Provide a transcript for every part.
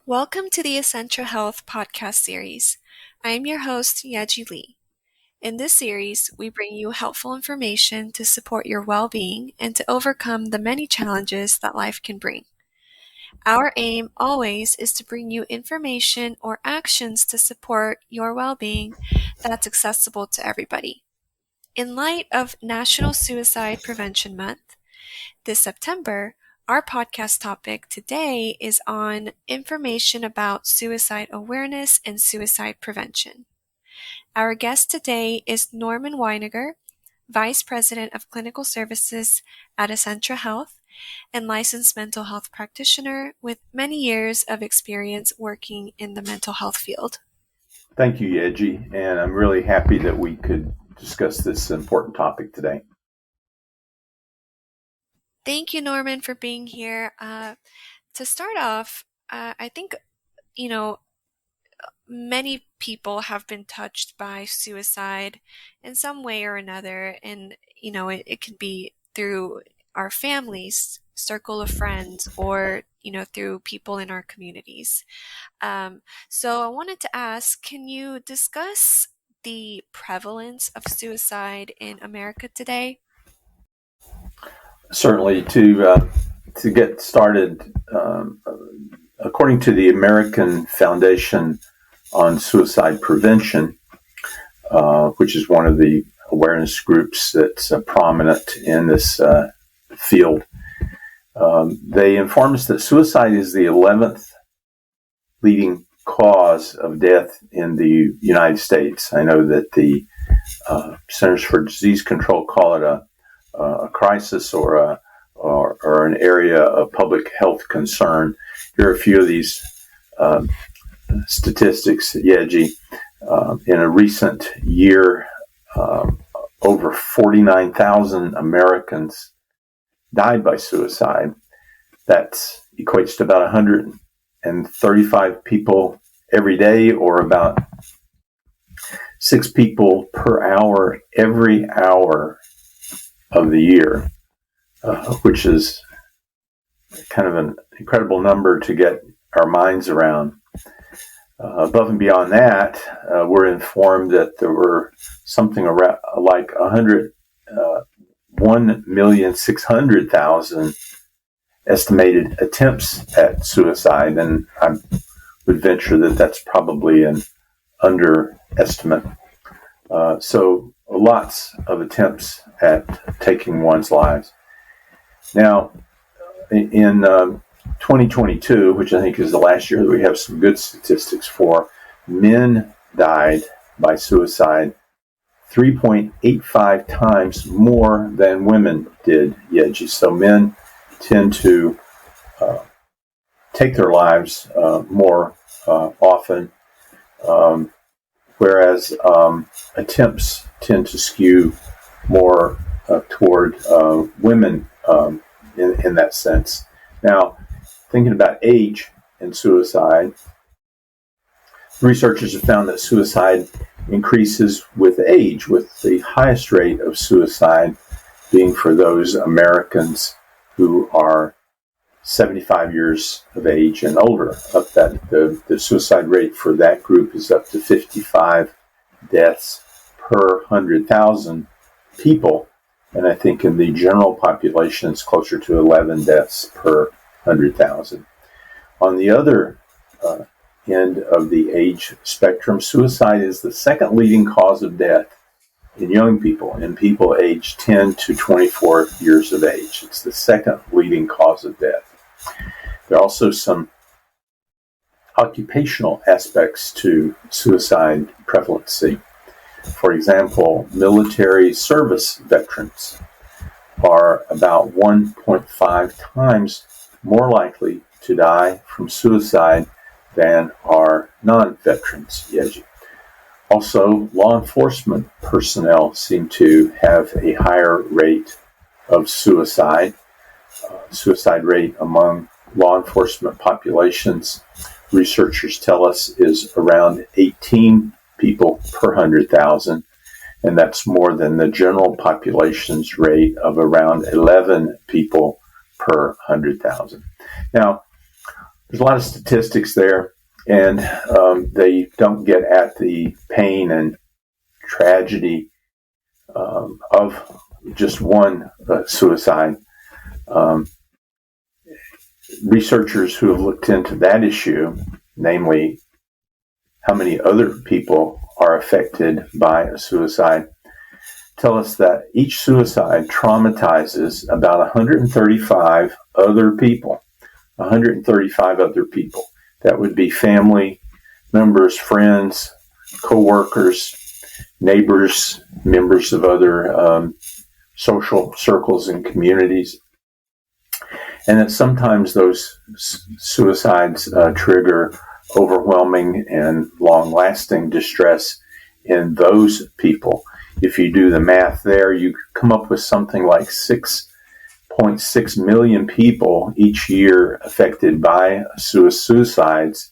Welcome to the Essentia Health podcast series. I am your host, Yeji Lee. In this series, we bring you helpful information to support your well-being and to overcome the many challenges that life can bring. Our aim always is to bring you information or actions to support your well-being that's accessible to everybody. In light of National Suicide Prevention Month, this September, our podcast topic today is on information about suicide awareness and suicide prevention. Our guest today is Norman Weiniger, Vice President of Clinical Services at Essentia Health and licensed mental health practitioner with many years of experience working in the mental health field. Thank you, Yeji, and I'm really happy that we could discuss this important topic today. Thank you, Norman, for being here. To start off, I think, many people have been touched by suicide in some way or another. And, it could be through our families, circle of friends, or, through people in our communities. So I wanted to ask, can you discuss the prevalence of suicide in America today? Certainly, to get started, according to the American Foundation on Suicide Prevention, which is one of the awareness groups that's prominent in this field, they inform us that suicide is the 11th leading cause of death in the United States. I know that the Centers for Disease Control call it a crisis or an area of public health concern. Here are a few of these statistics, Yeji. In a recent year, over 49,000 Americans died by suicide. That equates to about 135 people every day, or about 6 people per hour every hour of the year, which is kind of an incredible number to get our minds around. Above and beyond that, we're informed that there were something around like 1,600,000 estimated attempts at suicide, and I would venture that that's probably an underestimate. So lots of attempts at taking one's lives. Now, in 2022, which I think is the last year that we have some good statistics for, men died by suicide 3.85 times more than women did, Yeji. So men tend to take their lives more often, whereas attempts tend to skew more toward women in that sense. Now, thinking about age and suicide, researchers have found that suicide increases with age, with the highest rate of suicide being for those Americans who are 75 years of age and older. Up that the suicide rate for that group is up to 55 deaths per 100,000 people, and I think in the general population it's closer to 11 deaths per 100,000. On the other end of the age spectrum, suicide is the second leading cause of death in young people, in people aged 10 to 24 years of age. It's the second leading cause of death. There are also some occupational aspects to suicide prevalency. For example, military service veterans are about 1.5 times more likely to die from suicide than are non-veterans, Yeji. Also, law enforcement personnel seem to have a higher rate of suicide. Suicide rate among law enforcement populations, researchers tell us, is around 18 people per 100,000, and that's more than the general population's rate of around 11 people per 100,000. Now, There's a lot of statistics there, and they don't get at the pain and tragedy of just one suicide. Researchers who have looked into that issue, namely how many other people are affected by a suicide, tell us that each suicide traumatizes about 135 other people. 135 other people. That would be family members, friends, co-workers, neighbors, members of other social circles and communities. And that sometimes those suicides trigger overwhelming and long-lasting distress in those people. If you do the math there, you come up with something like 6.6 million people each year affected by suicides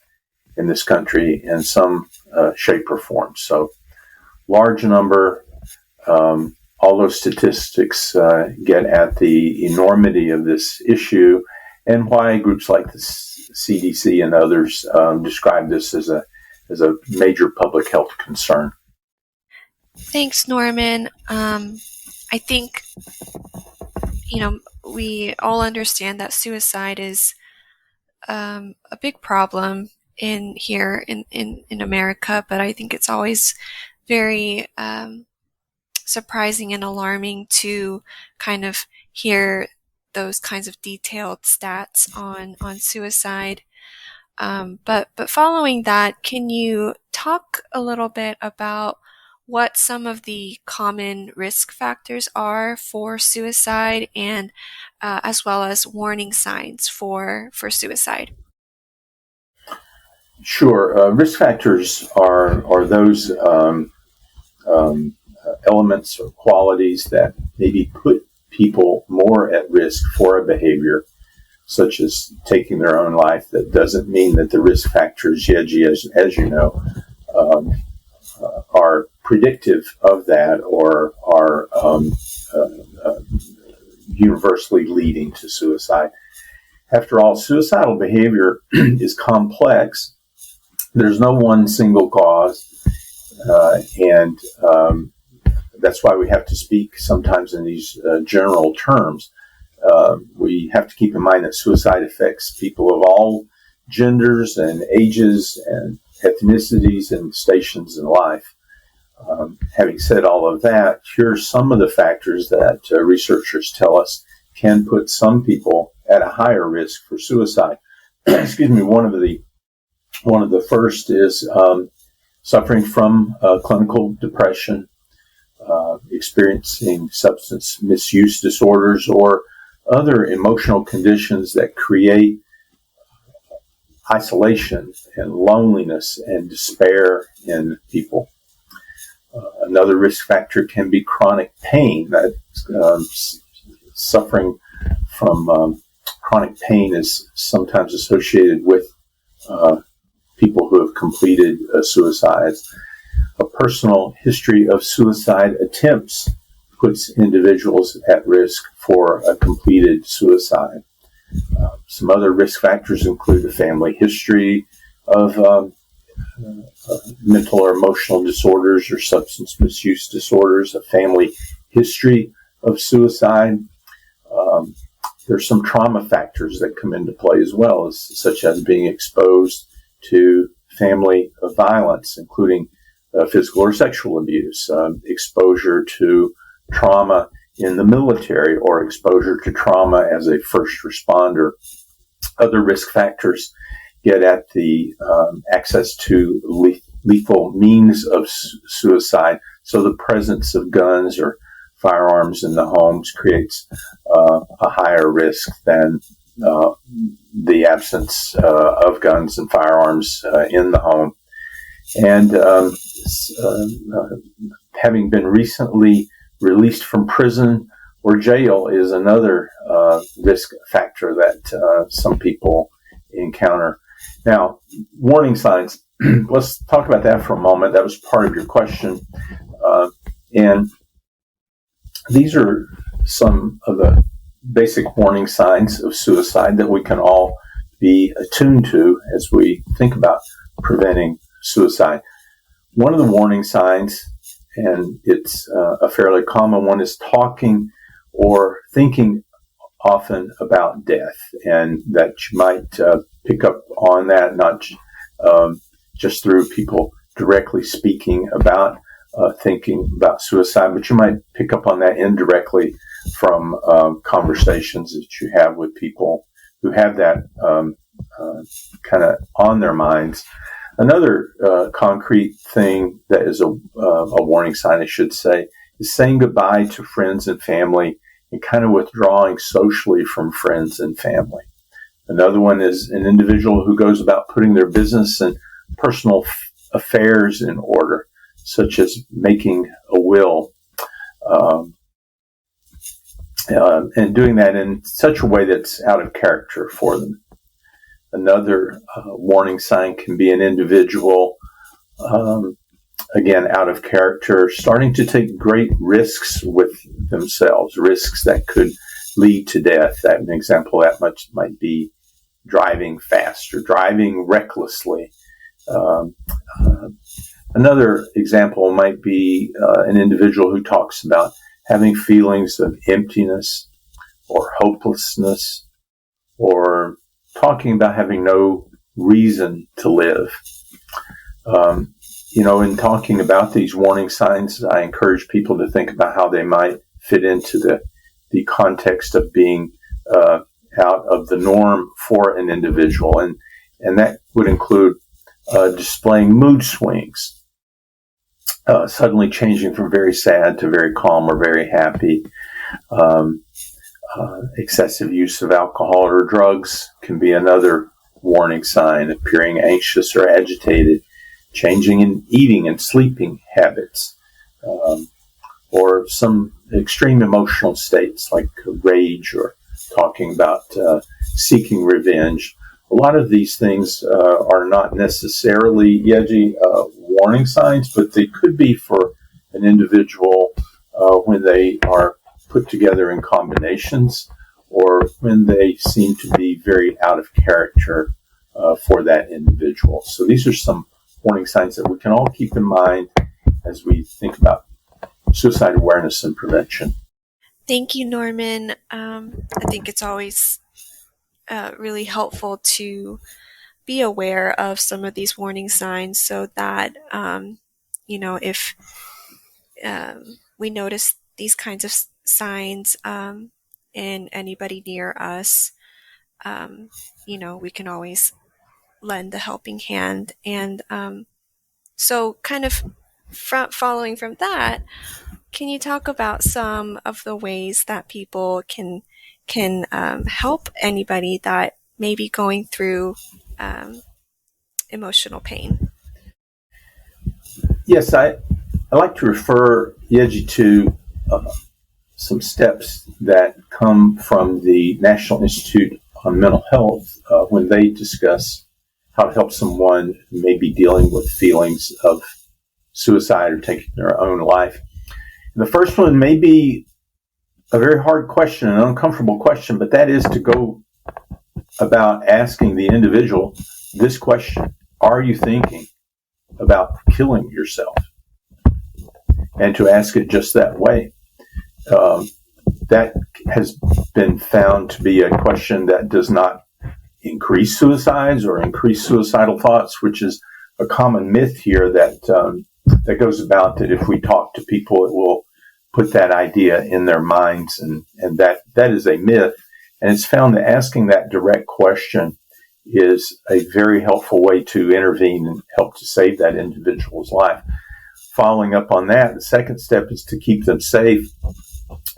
in this country in some shape or form. So, large number. All those statistics get at the enormity of this issue and why groups like the CDC and others describe this as a major public health concern. Thanks, Norman. I think, we all understand that suicide is a big problem in America, but I think it's always very surprising and alarming to kind of hear those kinds of detailed stats on suicide. But following that, can you talk a little bit about what some of the common risk factors are for suicide and as well as warning signs for suicide? Sure. Risk factors are those elements or qualities that maybe put people more at risk for a behavior, such as taking their own life. That doesn't mean that the risk factors, as you know, are predictive of that or are universally leading to suicide. After all, suicidal behavior is complex. There's no one single cause, and that's why we have to speak sometimes in these general terms. We have to keep in mind that suicide affects people of all genders and ages and ethnicities and stations in life. Having said all of that, here's some of the factors that researchers tell us can put some people at a higher risk for suicide. Excuse me. One of the first is suffering from clinical depression, experiencing substance misuse disorders, or other emotional conditions that create isolation and loneliness and despair in people. Another risk factor can be chronic pain. Suffering from chronic pain is sometimes associated with people who have completed suicides. A personal history of suicide attempts puts individuals at risk for a completed suicide. Some other risk factors include a family history of mental or emotional disorders or substance misuse disorders, a family history of suicide. There's some trauma factors that come into play as well, such as being exposed to family violence, including physical or sexual abuse, exposure to trauma in the military, or exposure to trauma as a first responder. Other risk factors get at the access to lethal means of suicide. So the presence of guns or firearms in the homes creates a higher risk than the absence of guns and firearms in the home. And having been recently released from prison or jail is another risk factor that some people encounter. Now, warning signs. Let's talk about that for a moment. That was part of your question. And these are some of the basic warning signs of suicide that we can all be attuned to as we think about preventing suicide. One of the warning signs, and it's a fairly common one, is talking or thinking often about death, and that you might pick up on that, not just through people directly speaking about thinking about suicide, but you might pick up on that indirectly from conversations that you have with people who have that kind of on their minds. Another concrete thing that is a warning sign, I should say, is saying goodbye to friends and family and kind of withdrawing socially from friends and family. Another one is an individual who goes about putting their business and personal affairs in order, such as making a will, and doing that in such a way that's out of character for them. Another warning sign can be an individual, again, out of character, starting to take great risks with themselves, risks that could lead to death. An example of that might be driving fast or driving recklessly. Another example might be an individual who talks about having feelings of emptiness or hopelessness, or talking about having no reason to live. In talking about these warning signs, I encourage people to think about how they might fit into the context of being out of the norm for an individual. And that would include displaying mood swings, suddenly changing from very sad to very calm or very happy. Excessive use of alcohol or drugs can be another warning sign. Appearing anxious or agitated, changing in eating and sleeping habits, or some extreme emotional states like rage, or talking about seeking revenge. A lot of these things are not necessarily warning signs, but they could be for an individual when they are put together in combinations, or when they seem to be very out of character for that individual. So these are some warning signs that we can all keep in mind as we think about suicide awareness and prevention. Thank you, Norman. I think it's always really helpful to be aware of some of these warning signs so that, if we notice these kinds of signs in anybody near us, we can always lend a helping hand. And so kind of following from that, can you talk about some of the ways that people can help anybody that may be going through emotional pain? Yes, I like to refer Yeji to some steps that come from the National Institute on Mental Health when they discuss how to help someone who may be dealing with feelings of suicide or taking their own life. And the first one may be a very hard question, an uncomfortable question, but that is to go about asking the individual this question: are you thinking about killing yourself? And to ask it just that way. That has been found to be a question that does not increase suicides or increase suicidal thoughts, which is a common myth here that goes about that if we talk to people, it will put that idea in their minds, and that is a myth. And it's found that asking that direct question is a very helpful way to intervene and help to save that individual's life. Following up on that, the second step is to keep them safe.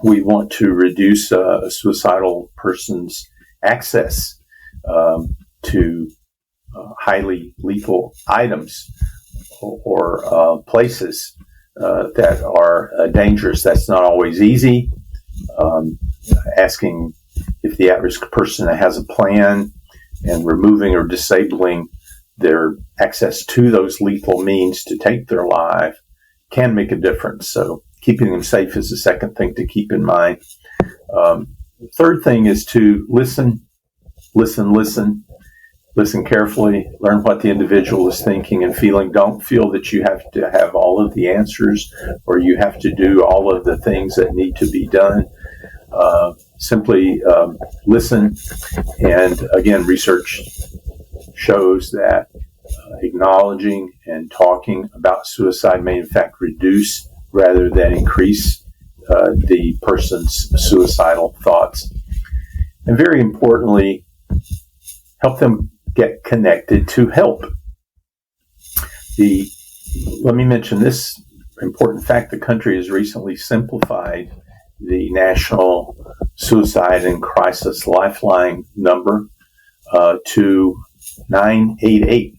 We want to reduce a suicidal person's access to highly lethal items or places that are dangerous. That's not always easy. Asking if the at-risk person has a plan and removing or disabling their access to those lethal means to take their life can make a difference. So keeping them safe is the second thing to keep in mind. The third thing is to listen, listen carefully, learn what the individual is thinking and feeling. Don't feel that you have to have all of the answers or you have to do all of the things that need to be done. Simply listen. And again, research shows that acknowledging and talking about suicide may in fact reduce rather than increase the person's suicidal thoughts. And very importantly, help them get connected to help. Let me mention this important fact. The country has recently simplified the National Suicide and Crisis Lifeline number to 988.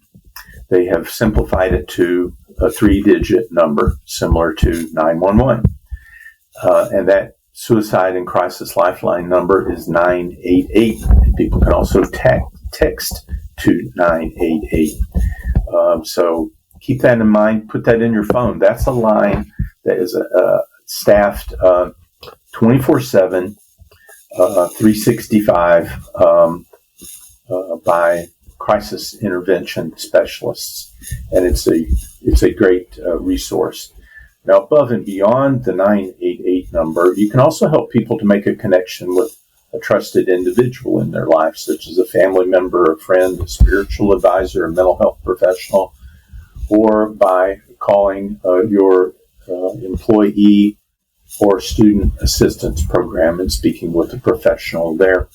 They have simplified it to a 3-digit number similar to 911. And that Suicide and Crisis Lifeline number is 988. People can also text to 988. So keep that in mind. Put that in your phone. That's a line that is staffed 24/7, 365 by crisis intervention specialists, and it's a great resource. Now, above and beyond the 988 number, you can also help people to make a connection with a trusted individual in their life, such as a family member, a friend, a spiritual advisor, a mental health professional, or by calling your employee or student assistance program and speaking with a professional there.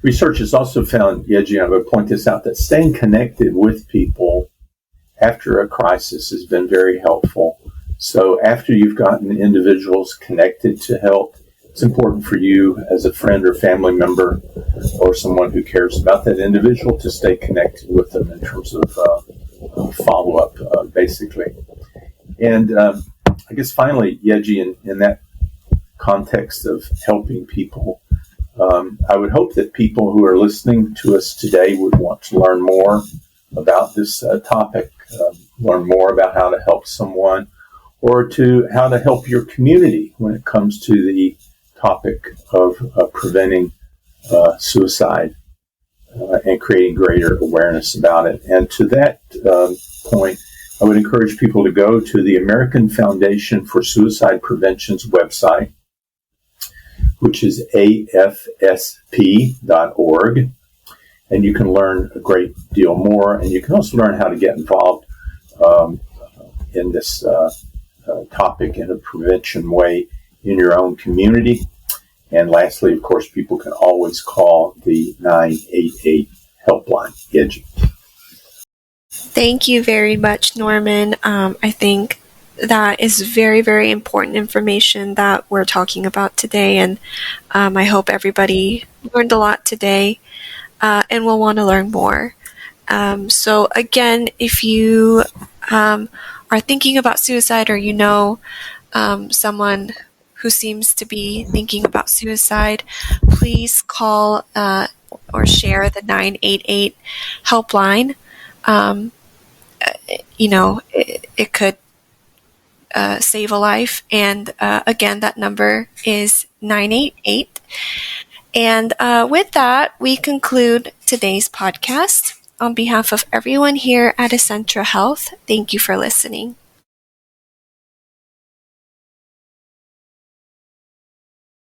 Research has also found, Yeji, I'm going to point this out, that staying connected with people after a crisis has been very helpful. So after you've gotten individuals connected to help, it's important for you as a friend or family member or someone who cares about that individual to stay connected with them in terms of follow-up, basically. And I guess finally, Yeji, in that context of helping people, I would hope that people who are listening to us today would want to learn more about this topic, learn more about how to help someone, or to how to help your community when it comes to the topic of preventing suicide and creating greater awareness about it. And to that point, I would encourage people to go to the American Foundation for Suicide Prevention's website, which is afsp.org, and you can learn a great deal more, and you can also learn how to get involved in this topic in a prevention way in your own community. And lastly, of course, people can always call the 988 helpline. Yeji. Thank you very much, Norman. I think that is very, very important information that we're talking about today, and I hope everybody learned a lot today and will want to learn more. So again, if you are thinking about suicide, or you know someone who seems to be thinking about suicide, please call or share the 988 helpline. It could save a life. And again, that number is 988. And with that, we conclude today's podcast. On behalf of everyone here at Essentra Health, thank you for listening.